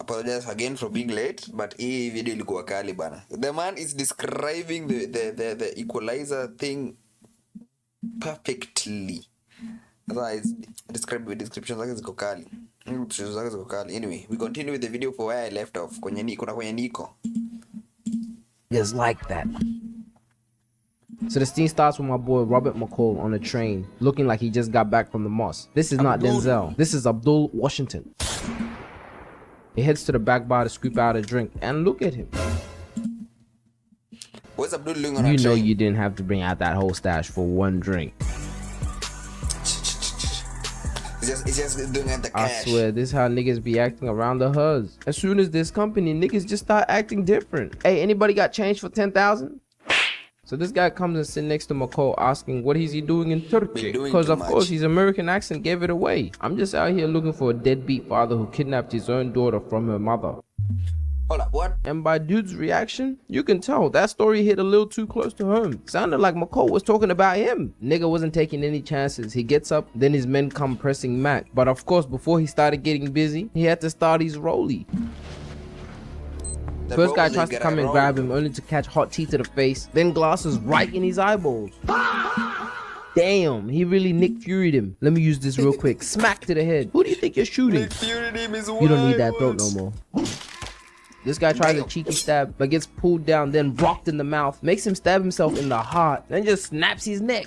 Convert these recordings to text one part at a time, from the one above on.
apologize again for being late, but hii video ilikuwa kali bana. The man is describing the equalizer thing perfectly. Otherwise, description zake ziko kali. Anyway, we continue with the video for where I left off. Kwenye niko. It's like that. So the scene starts with my boy Robert McCall on a train, looking like he just got back from the mosque. This is not Denzel. This is Abdul Washington. He heads to the back bar to scoop out a drink, and look at him. What's Abdul doing on a train? You know you didn't have to bring out that whole stash for one drink. It's just doing at the cash. I swear, this is how niggas be acting around the huz. As soon as this company, niggas just start acting different. Hey, anybody got change for 10,000? So this guy comes and sits next to McCall asking what is he doing in Turkey? Because of course his American accent gave it away. I'm just out here looking for a deadbeat father who kidnapped his own daughter from her mother. Hold up, what? And by dude's reaction, you can tell that story hit a little too close to home. Sounded like McCall was talking about him. Nigga wasn't taking any chances. He gets up, then his men come pressing Mac. But of course, before he started getting busy, he had to start his rollie. First guy tries to come and grab him, only to catch hot tea to the face, then glasses right in his eyeballs. Damn, he really Nick Fury'd him. Let me use this real quick. Smack to the head. Who do you think you're shooting? You don't need that throat no more. This guy tries a cheeky stab, but gets pulled down, then rocked in the mouth, makes him stab himself in the heart, then just snaps his neck.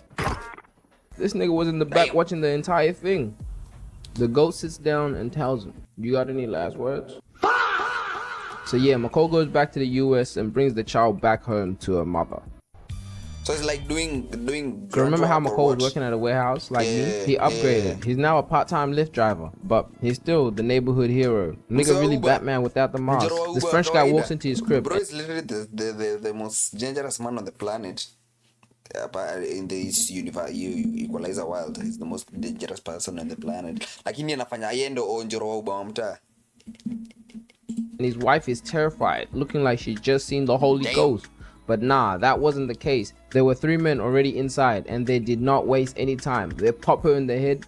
This nigga was in the back watching the entire thing. The goat sits down and tells him, "You got any last words?" So yeah, McCall goes back to the US and brings the child back home to her mother. So it's like doing. So remember how McCall was working at a warehouse like me? He upgraded. Yeah. He's now a part-time Lyft driver, but he's still the neighborhood hero. Nigga really Batman without the mask. This French guy walks into his crib. Bro is literally the most dangerous man on the planet. In this Equalizer world, he's the most dangerous person on the planet. Lakini anafanya yendo onjoro wa ubao mtaa. And his wife is terrified, looking like she just seen the Holy Ghost. But nah, that wasn't the case. There were 3 men already inside, and they did not waste any time. They popped her in the head,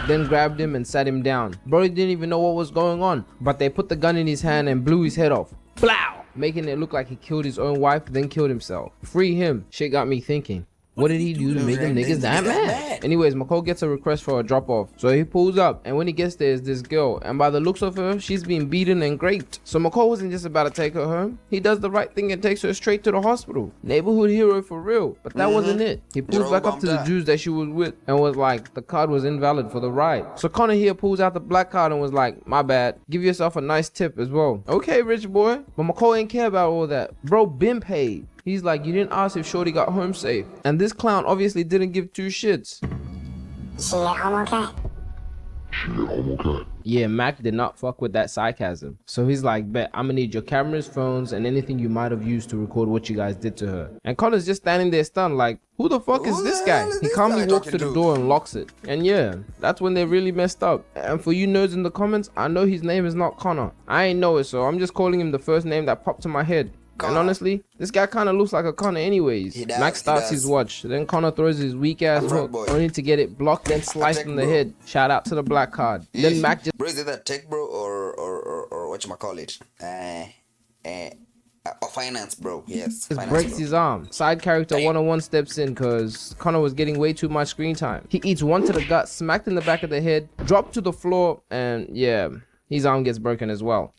then grabbed him and sat him down. Bro didn't even know what was going on, but they put the gun in his hand and blew his head off. Blow! Making it look like he killed his own wife, then killed himself. Free him. Shit got me thinking. What did he do to make them niggas that mad? Anyways, McCall gets a request for a drop-off. So he pulls up, and when he gets there is this girl. And by the looks of her, she's being beaten and raped. So McCall wasn't just about to take her home. He does the right thing and takes her straight to the hospital. Neighborhood hero for real. But that wasn't it. He pulls back up to the Jews that she was with and was like, the card was invalid for the ride. So Connor here pulls out the black card and was like, my bad. Give yourself a nice tip as well. Okay, rich boy. But McCall ain't care about all that. Bro been paid. He's like, you didn't ask if Shorty got home safe. And this clown obviously didn't give 2 shits. Yeah, Mac did not fuck with that sarcasm. So he's like, bet, I'm gonna need your cameras, phones, and anything you might have used to record what you guys did to her. And Connor's just standing there stunned like, who the fuck is this guy? He calmly walks to the door and locks it. And yeah, that's when they really messed up. And for you nerds in the comments, I know his name is not Connor. I ain't know it, so I'm just calling him the first name that popped to my head. Connor. And honestly, this guy kind of looks like a Connor anyways. Max starts his watch, then Connor throws his weak ass hook, only to get it blocked and sliced in the head. Shout out to the black card. Then Mac just... Bro, is it that tech bro or whatchamacallit? Or finance bro, yes. Just breaks his arm. Side character 101 steps in cause Connor was getting way too much screen time. He eats one to the gut, smacked in the back of the head, dropped to the floor, and yeah, his arm gets broken as well.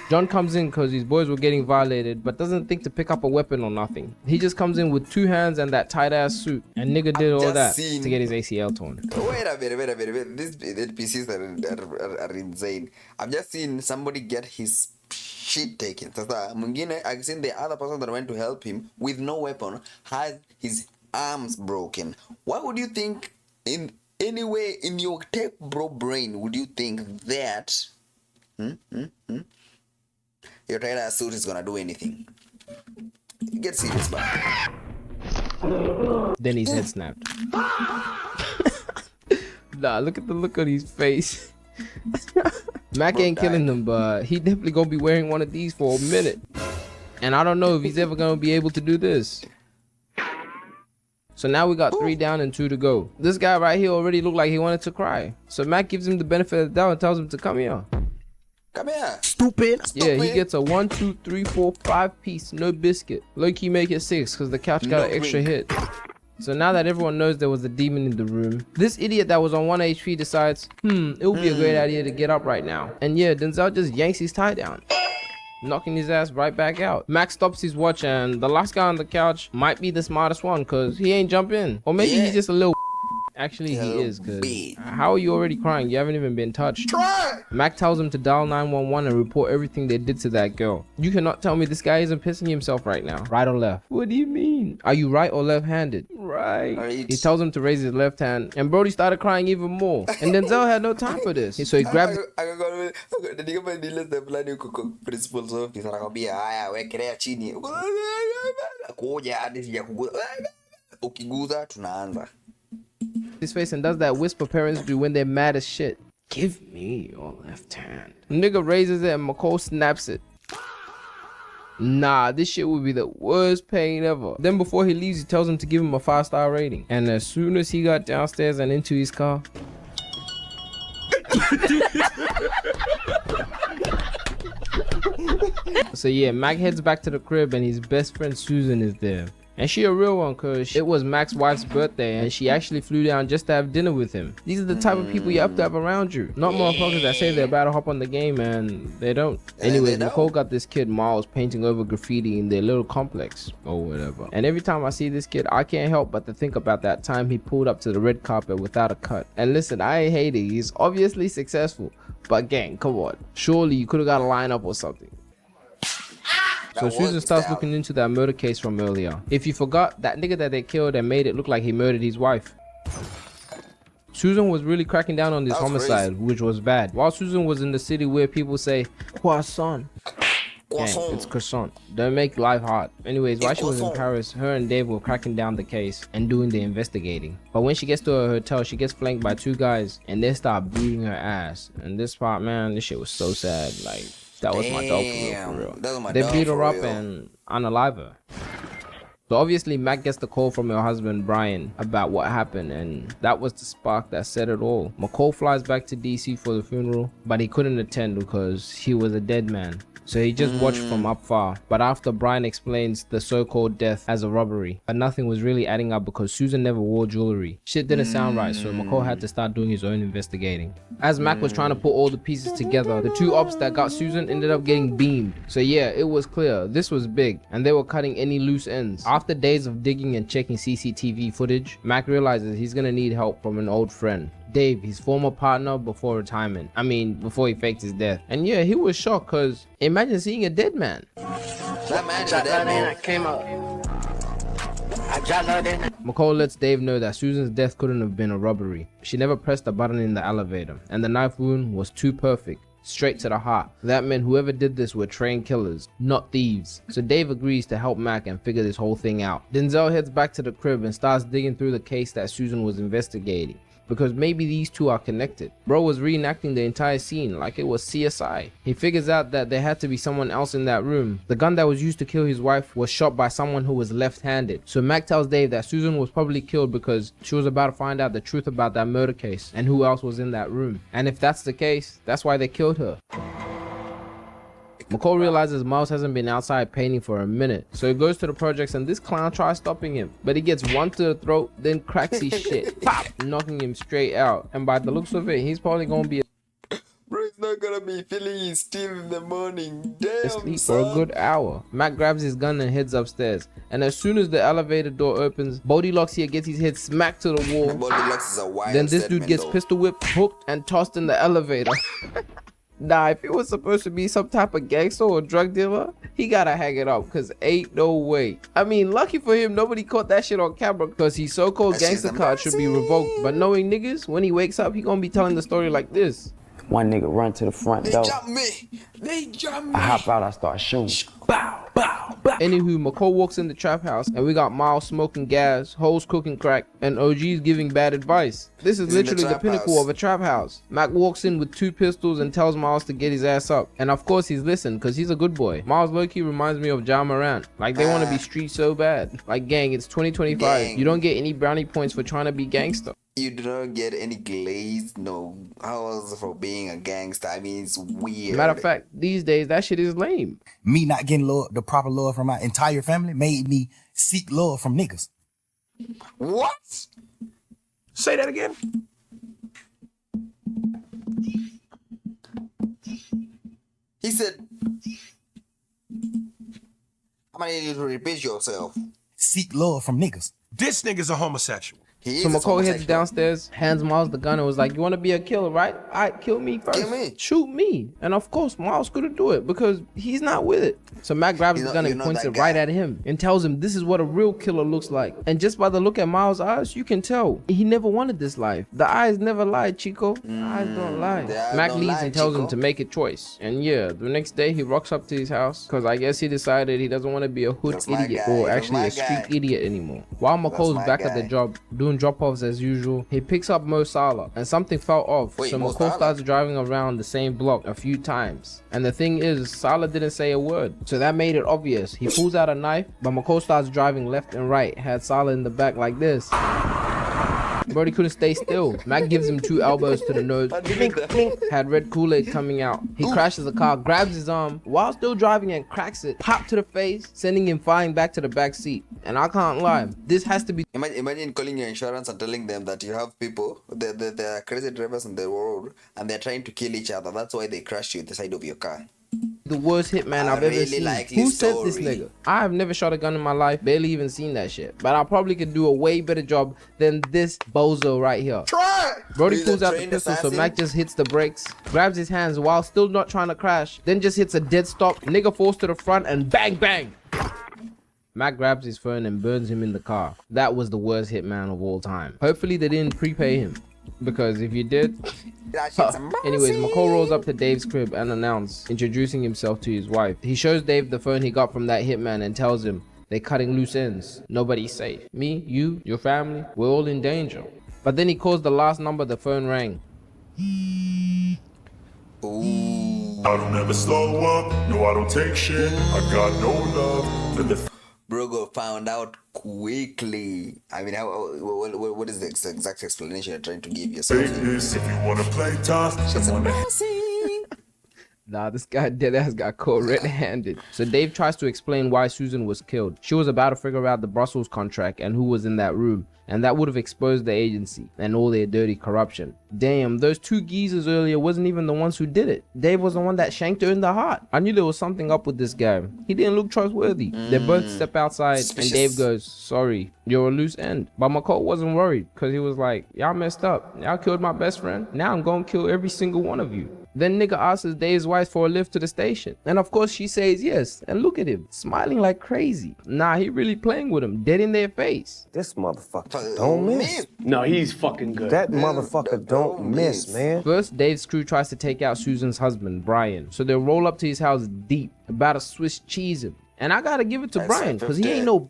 John comes in because his boys were getting violated, but doesn't think to pick up a weapon or nothing. He just comes in with 2 hands and that tight ass suit, and nigga did all that to get his ACL torn. Wait a minute. These NPCs are insane. I've just seen somebody get his shit taken. I've seen the other person that went to help him with no weapon had his arms broken. Why would you think in any way in your tech bro brain would you think that your tight suit is gonna do anything? Get serious, man. Then his head snapped. Nah, look at the look on his face. Mac ain't killing them, but he definitely gonna be wearing one of these for a minute. And I don't know if he's ever gonna be able to do this. So now we got 3 down and 2 to go. This guy right here already looked like he wanted to cry. So Mac gives him the benefit of the doubt and tells him to come here. Come here. Stupid. Yeah, he gets a 1, 2, 3, 4, 5 piece, no biscuit. Low-key make it 6 because the couch got an extra hit. So now that everyone knows there was a demon in the room, this idiot that was on 1 HP decides, it would be a great idea to get up right now. And yeah, Denzel just yanks his tie down, knocking his ass right back out. Max stops his watch and the last guy on the couch might be the smartest one because he ain't jump in. Or maybe he's just a little actually he is, cause how are you already crying? You haven't even been touched. Mac tells him to dial 911 and report everything they did to that girl. You cannot tell me this guy isn't pissing himself right now. Right or left? What do you mean? Are you right or left-handed? Right. He tells him to raise his left hand and Brody started crying even more. And Denzel had no time for this. So he grabs principal's office anakwambia haya wekelea chini. Kuja hadi sijakuguza. Ukiguza tunaanza. his face and does that whisper parents do when they're mad as shit. Give me your left hand. Nigga raises it and McCall snaps it. Nah, this shit would be the worst pain ever. Then before he leaves, he tells him to give him a 5-star rating. And as soon as he got downstairs and into his car, so yeah, Mac heads back to the crib and his best friend Susan is there. And she a real one cause it was Mac's wife's birthday and she actually flew down just to have dinner with him. These are the type of people you have to have around you. Not motherfuckers that say they're about to hop on the game and they don't. Anyways, Nicole got this kid Miles painting over graffiti in their little complex or whatever. And every time I see this kid, I can't help but to think about that time he pulled up to the red carpet without a cut. And listen, I ain't hating, he's obviously successful. But gang, come on. Surely you could have got a lineup or something. So Susan starts looking into that murder case from earlier. If you forgot, that nigga that they killed and made it look like he murdered his wife. Susan was really cracking down on this homicide, which was bad. While Susan was in the city where people say, croissant. Gang, it's croissant. Don't make life hard. Anyways, while she was in Paris, her and Dave were cracking down the case and doing the investigating. But when she gets to her hotel, she gets flanked by 2 guys and they start beating her ass. And this part, man, this shit was so sad. Like, that was my dog for real. They beat her up and unalive her. So obviously Mac gets the call from her husband Brian about what happened, and that was the spark that set it all. McCall flies back to DC for the funeral, but he couldn't attend because he was a dead man. So he just watched from up far. But after Brian explains the so-called death as a robbery, but nothing was really adding up because Susan never wore jewelry. Shit didn't sound right, so McCall had to start doing his own investigating. As Mac was trying to put all the pieces together, the 2 ops that got Susan ended up getting beamed. So yeah, it was clear this was big and they were cutting any loose ends. After days of digging and checking CCTV footage, Mac realizes he's gonna need help from an old friend. Dave, his former partner before retirement. I mean, before he faked his death. And yeah, he was shocked because imagine seeing a dead man. McCall lets Dave know that Susan's death couldn't have been a robbery. She never pressed a button in the elevator, and the knife wound was too perfect. Straight to the heart. That meant whoever did this were trained killers, not thieves. So Dave agrees to help Mac and figure this whole thing out. Denzel heads back to the crib and starts digging through the case that Susan was investigating, because maybe these 2 are connected. Bro was reenacting the entire scene like it was CSI. He figures out that there had to be someone else in that room. The gun that was used to kill his wife was shot by someone who was left-handed. So Mac tells Dave that Susan was probably killed because she was about to find out the truth about that murder case and who else was in that room. And if that's the case, that's why they killed her. McCall realizes Miles hasn't been outside painting for a minute, so he goes to the projects and this clown tries stopping him, but he gets 1 to the throat, then cracks his shit, pop, knocking him straight out. And by the looks of it, he's probably gonna be bro, he's not gonna be feeling his steam in the morning. Damn, asleep for a good hour. Mac grabs his gun and heads upstairs, and as soon as the elevator door opens, Bodylocks here gets his head smacked to the wall. Bodylocks is a wild Then this dude gets pistol whipped, hooked, and tossed in the elevator. Nah, if he was supposed to be some type of gangster or drug dealer, he gotta hang it up, cause ain't no way. I mean, lucky for him, nobody caught that shit on camera, cause his so-called gangster card should be revoked. But knowing niggas, when he wakes up, he gonna be telling the story like this. One nigga run to the front door. They jumped me. I hop out, I start shooting. Bow. bow, bow. Anywho, McCall walks in the trap house and we got Miles smoking gas, hoes cooking crack, and OG's giving bad advice. This is literally the pinnacle of a trap house. Mac walks in with 2 pistols and tells Miles to get his ass up. And of course he's listened because he's a good boy. Miles low-key reminds me of Ja Morant. Like they want to be street so bad. Like gang, it's 2025. Gang. You don't get any brownie points for trying to be gangster. You do not get any glaze, no hours for being a gangster. I mean, it's weird. Matter of fact, these days that shit is lame. Me not getting love, the proper love from my entire family made me seek love from niggas. What? Say that again. He said, I'm gonna need you to repeat yourself. Seek love from niggas. This nigga's a homosexual. He So is a McCall heads homosexual. downstairs, hands Miles the gun and was like, you want to be a killer, right? All right, kill me first. Kill me. Shoot me. And of course, Miles couldn't do it because he's not with it. So Mac grabs the gun and points it right at him and tells him this is what a real killer looks like. And just by the look at Miles' eyes, you can tell he never wanted this life. The eyes never lie, Chico. The eyes don't lie. Mac leaves and tells him to make a choice. And yeah, the next day he rocks up to his house because I guess he decided he doesn't want to be a hood idiot or actually a street idiot anymore. While McCall's back at the job doing drop-offs as usual, he picks up Mo Salah and something felt off. So McCall starts driving around the same block a few times. And the thing is, Salah didn't say a word. So that made it obvious. He pulls out a knife, but McCall starts driving left and right, had Salah in the back like this. Brody couldn't stay still. Mac gives him 2 elbows to the nose. Clink, clink. Had red Kool-Aid coming out. He crashes the car, grabs his arm while still driving and cracks it. Pop to the face, sending him flying back to the back seat. And I can't lie, this has to be. Imagine calling your insurance and telling them that you have people, they're crazy drivers on the road, and they're trying to kill each other. That's why they crashed you at the side of your car. The worst hitman I've ever seen. Who said this nigga? I have never shot a gun in my life, barely even seen that shit. But I probably could do a way better job than this bozo right here. Try! Brody pulls out the pistol, so Mac just hits the brakes, grabs his hands while still not trying to crash, then just hits a dead stop, nigga falls to the front and bang bang! Mac grabs his phone and burns him in the car. That was the worst hitman of all time. Hopefully they didn't prepay him, because if you did... Anyways, McCall rolls up to Dave's crib and announces, introducing himself to his wife. He shows Dave the phone he got from that hitman and tells him they're cutting loose ends. Nobody's safe. Me, you, your family, we're all in danger. But then he calls the last number the phone rang. Ooh. I don't ever slow up, no I don't take shit, I got no love for the Brogo found out quickly. I mean, what is the exact explanation you're trying to give yourself? fakeness. If you wanna play tough, Nah, this guy deadass got caught red-handed. So Dave tries to explain why Susan was killed. She was about to figure out the Brussels contract and who was in that room. And that would have exposed the agency and all their dirty corruption. Damn, those 2 geezers earlier wasn't even the ones who did it. Dave was the one that shanked her in the heart. I knew there was something up with this guy. He didn't look trustworthy. They both step outside and Dave goes, sorry, you're a loose end. But McCall wasn't worried because he was like, y'all messed up. Y'all killed my best friend. Now I'm gonna kill every single one of you. Then nigga asks Dave's wife for a lift to the station. And of course she says yes. And look at him, smiling like crazy. Nah, he really playing with him, dead in their face. This motherfucker don't miss. No, he's fucking good. That motherfucker don't miss, man. First, Dave's crew tries to take out Susan's husband, Brian. So they'll roll up to his house deep, about to Swiss cheese him. And I gotta give it to Brian, because he ain't no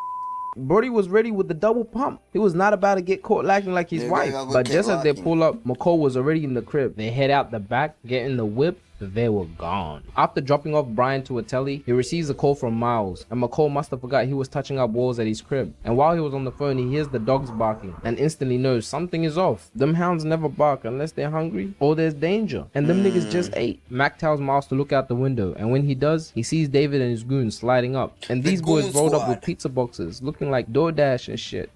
Brody was ready with the double pump. He was not about to get caught lacking like his wife. But just as they pull up, McCall was already in the crib. They head out the back, get in the whip. They were gone. After dropping off Brian to a telly, he receives a call from Miles, and McCall must have forgot he was touching up walls at his crib. And while he was on the phone, he hears the dogs barking and instantly knows something is off. Them hounds never bark unless they're hungry or there's danger, and them niggas just ate. Mac tells Miles to look out the window, and when he does, he sees David and his goons sliding up, and these boys rolled up with pizza boxes looking like DoorDash and shit.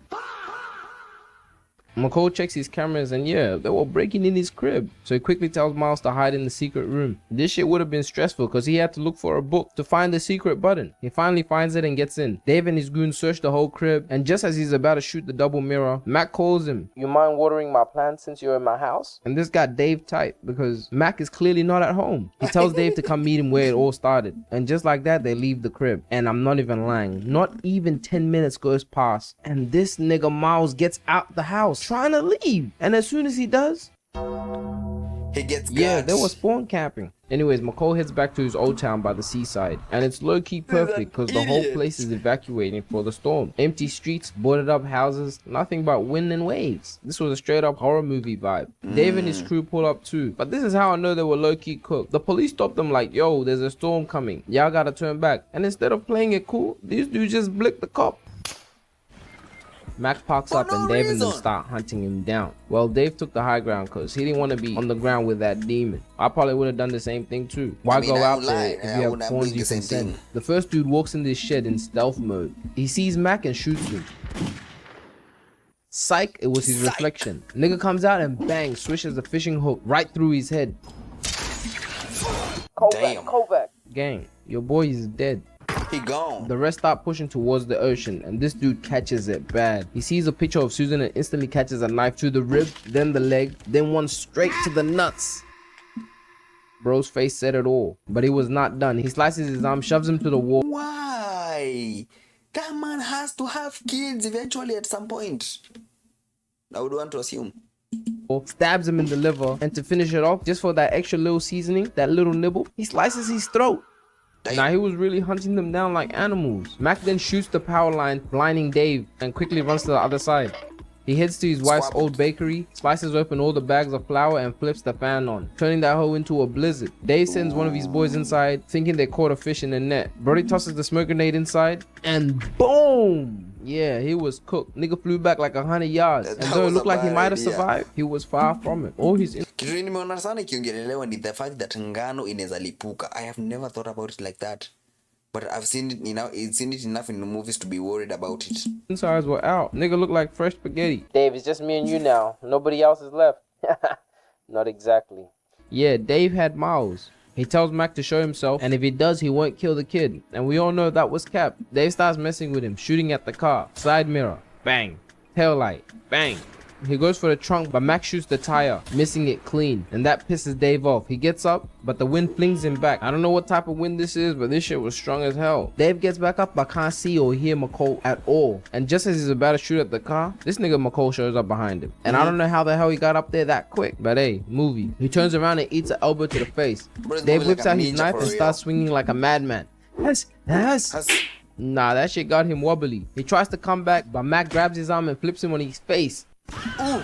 McCall checks his cameras and yeah, they were breaking in his crib. So he quickly tells Miles to hide in the secret room. This shit would have been stressful because he had to look for a book to find the secret button. He finally finds it and gets in. Dave and his goons search the whole crib, and just as he's about to shoot the double mirror, Mac calls him. You mind watering my plants since you're in my house? And this got Dave tight because Mac is clearly not at home. He tells Dave to come meet him where it all started. And just like that, they leave the crib. And I'm not even lying. Not even 10 minutes goes past, and this nigga Miles gets out the house trying to leave, and as soon as he does, He gets Yeah, they were guts. spawn camping. Anyways, McCall heads back to his old town by the seaside, and it's low-key perfect because the whole place is evacuating for the storm. Empty streets, boarded up houses, nothing but wind and waves. This was a straight-up horror movie vibe. Dave and his crew pull up too, but this is how I know they were low-key cooked. The police stopped them like, yo, there's a storm coming. Y'all gotta turn back. And instead of playing it cool, these dudes just blicked the cop. Mac parks up and Dave and them start hunting him down. Well, Dave took the high ground because he didn't want to be on the ground with that demon. I probably would have done the same thing too. Why go out there if you have pawns you can send? The first dude walks in this shed in stealth mode. He sees Mac and shoots him. Psych, it was his reflection. Nigga comes out and bang, swishes the fishing hook right through his head. Kovac. Gang, your boy is dead. He gone. The rest start pushing towards the ocean and this dude catches it bad. He sees a picture of Susan and instantly catches a knife to the rib, then the leg, then one straight to the nuts. Bro's face said it all, but he was not done. He slices his arm, shoves him to the wall. Why? That man has to have kids eventually at some point. I would want to assume. Stabs him in the liver, and to finish it off, just for that extra little seasoning, that little nibble, he slices his throat. Now he was really hunting them down like animals. Mac then shoots the power line, blinding Dave, and quickly runs to the other side. He heads to his wife's old bakery, slices open all the bags of flour and flips the fan on, turning that hoe into a blizzard. Dave sends one of his boys inside, thinking they caught a fish in the net. Brody tosses the smoke grenade inside, and boom! Yeah, he was cooked. Nigga flew back like 100 yards. And though it looked like he might have survived, he was far from it. All his kitu nimeona sana ikiongelelewa ni the fact that ngano inaweza lipuka. I have never thought about it like that. But I've seen it enough in the movies to be worried about it. insides were out. Nigga looked like fresh spaghetti. Dave, it's just me and you now. Nobody else is left. Not exactly. Yeah, Dave had Miles. He tells Mac to show himself, and if he does, he won't kill the kid. And we all know that was cap. Dave starts messing with him, shooting at the car. Side mirror, bang. Tail light, bang. He goes for the trunk, but Mac shoots the tire, missing it clean, and that pisses Dave off. He gets up, but the wind flings him back. I don't know what type of wind this is, but this shit was strong as hell. Dave gets back up, but can't see or hear McCall at all. And just as he's about to shoot at the car, this nigga McCall shows up behind him. And I don't know how the hell he got up there that quick, but hey, movie. He turns around and eats an elbow to the face. Dave whips out his knife and starts swinging like a madman. Nah, that shit got him wobbly. He tries to come back, but Mac grabs his arm and flips him on his face. Ooh.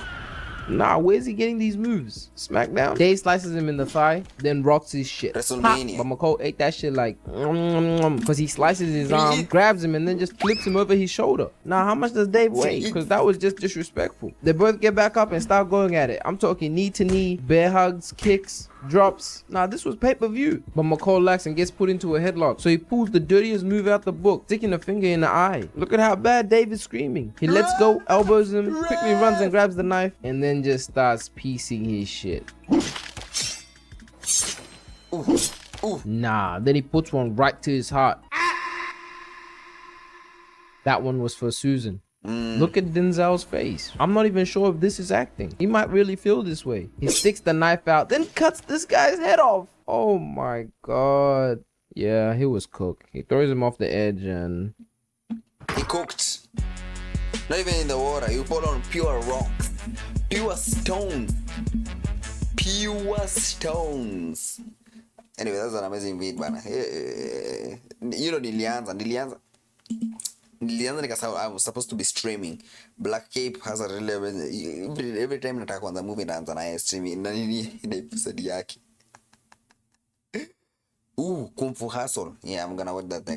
Nah, where's he getting these moves? Smackdown. Dave slices him in the thigh, then rocks his shit. WrestleMania. But McCall ate that shit like, because he slices his arm, grabs him, and then just flips him over his shoulder. Now, how much does Dave weigh? Because that was just disrespectful. They both get back up and start going at it. I'm talking knee to knee, bear hugs, kicks, drops. Nah, this was pay-per-view. But McCall lacks and gets put into a headlock. So he pulls the dirtiest move out the book, sticking a finger in the eye. Look at how bad Dave is screaming. He lets go, elbows him, quickly runs and grabs the knife, and then just starts piecing his shit. Nah, then he puts one right to his heart. That one was for Susan. Look at Denzel's face. I'm not even sure if this is acting. He might really feel this way. He sticks the knife out, then cuts this guy's head off. Oh my god. Yeah, he was cooked. He throws him off the edge and... He cooked. Not even in the water. You fall on pure rock. Pure stone. Pure stones. Anyway, that's an amazing beat, man. You know, nilianza nikasema I was supposed to be streaming. Black Cape has a really every time nataka kuanza movie naanza na streaming na nini ina episode yake. Kung Fu Hustle. Yeah, I'm gonna watch that thing.